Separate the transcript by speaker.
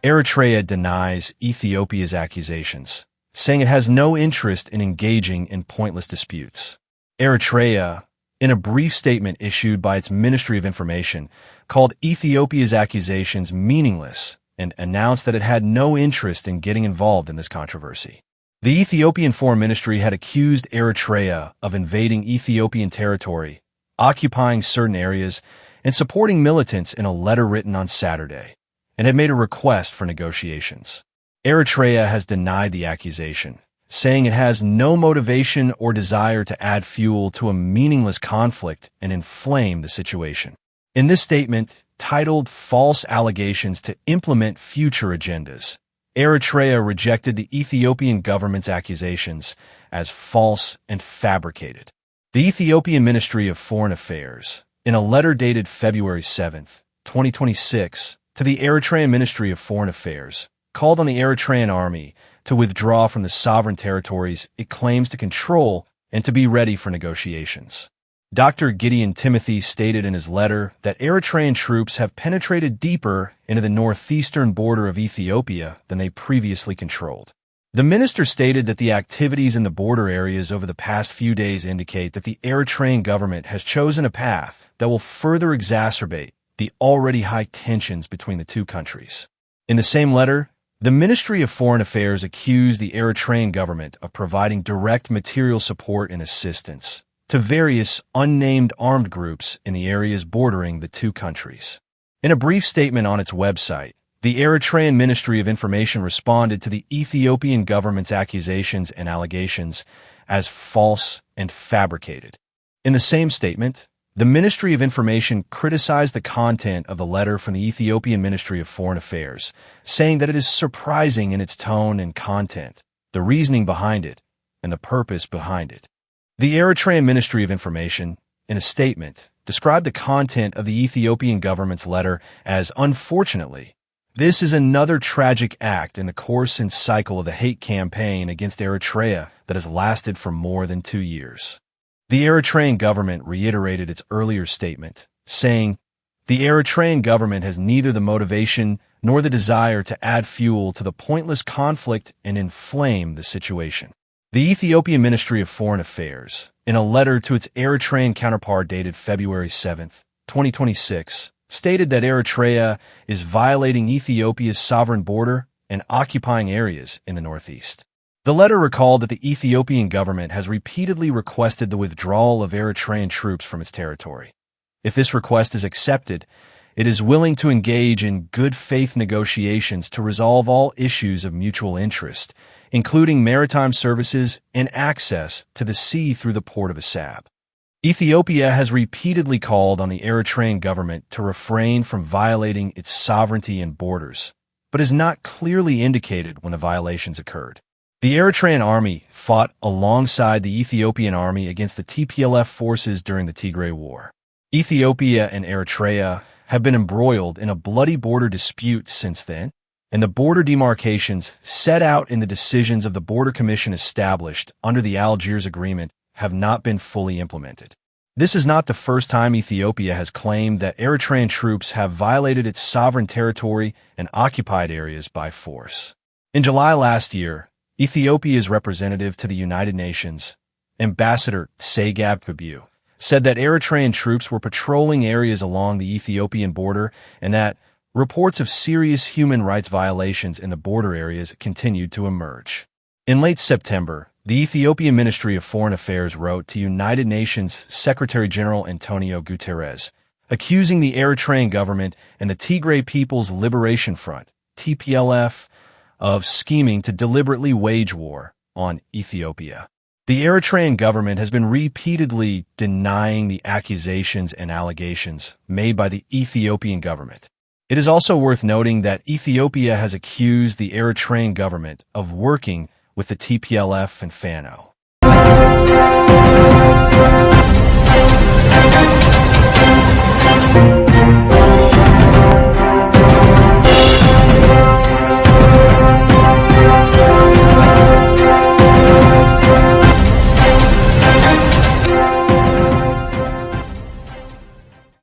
Speaker 1: Eritrea denies Ethiopia's accusations, saying it has no interest in engaging in pointless disputes. Eritrea, in a brief statement issued by its Ministry of Information, called Ethiopia's accusations meaningless and announced that it had no interest in getting involved in this controversy. The Ethiopian Foreign Ministry had accused Eritrea of invading Ethiopian territory, occupying certain areas, and supporting militants in a letter written on Saturday, and had made a request for negotiations. Eritrea has denied the accusation, saying it has no motivation or desire to add fuel to a meaningless conflict and inflame the situation. In this statement, titled False Allegations to Implement Future Agendas, Eritrea rejected the Ethiopian government's accusations as false and fabricated. The Ethiopian Ministry of Foreign Affairs, in a letter dated February 7, 2026, to the Eritrean Ministry of Foreign Affairs, called on the Eritrean army to withdraw from the sovereign territories it claims to control and to be ready for negotiations. Dr. Gideon Timothy stated in his letter that Eritrean troops have penetrated deeper into the northeastern border of Ethiopia than they previously controlled. The minister stated that the activities in the border areas over the past few days indicate that the Eritrean government has chosen a path that will further exacerbate the already high tensions between the two countries. In the same letter, the Ministry of Foreign Affairs accused the Eritrean government of providing direct material support and assistance to various unnamed armed groups in the areas bordering the two countries. In a brief statement on its website, the Eritrean Ministry of Information responded to the Ethiopian government's accusations and allegations as false and fabricated. In the same statement, the Ministry of Information criticized the content of the letter from the Ethiopian Ministry of Foreign Affairs, saying that it is surprising in its tone and content, the reasoning behind it, and the purpose behind it. The Eritrean Ministry of Information, in a statement, described the content of the Ethiopian government's letter as, unfortunately, this is another tragic act in the course and cycle of the hate campaign against Eritrea that has lasted for more than 2 years. The Eritrean government reiterated its earlier statement, saying, the Eritrean government has neither the motivation nor the desire to add fuel to the pointless conflict and inflame the situation. The Ethiopian Ministry of Foreign Affairs, in a letter to its Eritrean counterpart dated February 7, 2026, stated that Eritrea is violating Ethiopia's sovereign border and occupying areas in the northeast. The letter recalled that the Ethiopian government has repeatedly requested the withdrawal of Eritrean troops from its territory. If this request is accepted, it is willing to engage in good faith negotiations to resolve all issues of mutual interest, including maritime services and access to the sea through the port of Assab. Ethiopia has repeatedly called on the Eritrean government to refrain from violating its sovereignty and borders, but has not clearly indicated when the violations occurred. The Eritrean army fought alongside the Ethiopian army against the TPLF forces during the Tigray War. Ethiopia and Eritrea have been embroiled in a bloody border dispute since then, and the border demarcations set out in the decisions of the Border Commission established under the Algiers Agreement have not been fully implemented. This is not the first time Ethiopia has claimed that Eritrean troops have violated its sovereign territory and occupied areas by force. In July last year, Ethiopia's representative to the United Nations, Ambassador Tsegab Kabu, said that Eritrean troops were patrolling areas along the Ethiopian border and that reports of serious human rights violations in the border areas continued to emerge. In late September, the Ethiopian Ministry of Foreign Affairs wrote to United Nations Secretary-General Antonio Guterres, accusing the Eritrean government and the Tigray People's Liberation Front, TPLF, of scheming to deliberately wage war on Ethiopia. The Eritrean government has been repeatedly denying the accusations and allegations made by the Ethiopian government. It is also worth noting that Ethiopia has accused the Eritrean government of working with the TPLF and Fano.